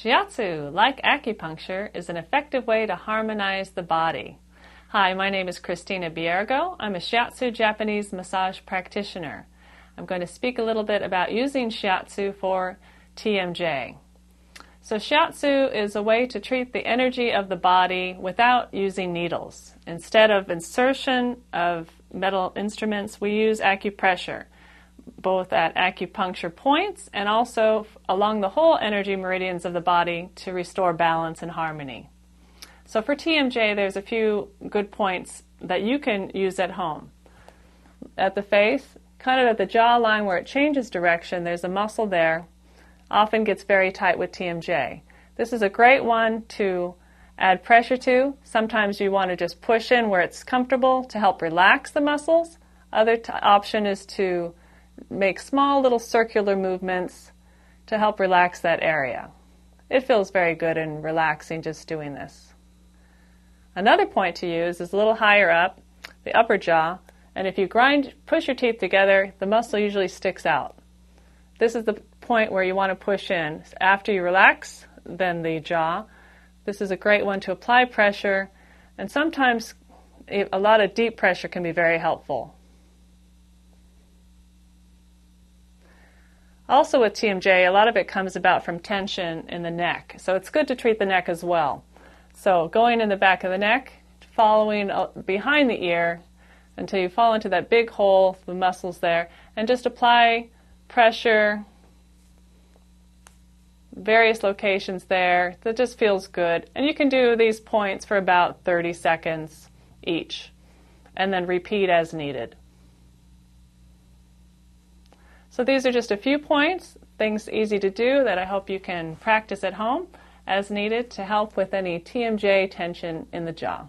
Shiatsu, like acupuncture, is an effective way to harmonize the body. Hi, my name is Christina Biergo. I'm a Shiatsu Japanese massage practitioner. I'm going to speak a little bit about using Shiatsu for TMJ. So Shiatsu is a way to treat the energy of the body without using needles. Instead of insertion of metal instruments, we use acupressure, both at acupuncture points and also along the whole energy meridians of the body to restore balance and harmony. So for TMJ, there's a few good points that you can use at home. At the face, kind of at the jawline where it changes direction, there's a muscle there, often gets very tight with TMJ. This is a great one to add pressure to. Sometimes you want to just push in where it's comfortable to help relax the muscles. Other option is to make small little circular movements to help relax that area. It feels very good and relaxing just doing this. Another point to use is a little higher up, the upper jaw, and if you push your teeth together, the muscle usually sticks out. This is the point where you want to push in. After you relax, then the jaw. This is a great one to apply pressure, and sometimes a lot of deep pressure can be very helpful. Also with TMJ, a lot of it comes about from tension in the neck, so it's good to treat the neck as well. So going in the back of the neck, following behind the ear until you fall into that big hole, the muscles there, and just apply pressure, various locations there. That just feels good. And you can do these points for about 30 seconds each, and then repeat as needed. So these are just a few points, things easy to do that I hope you can practice at home as needed to help with any TMJ tension in the jaw.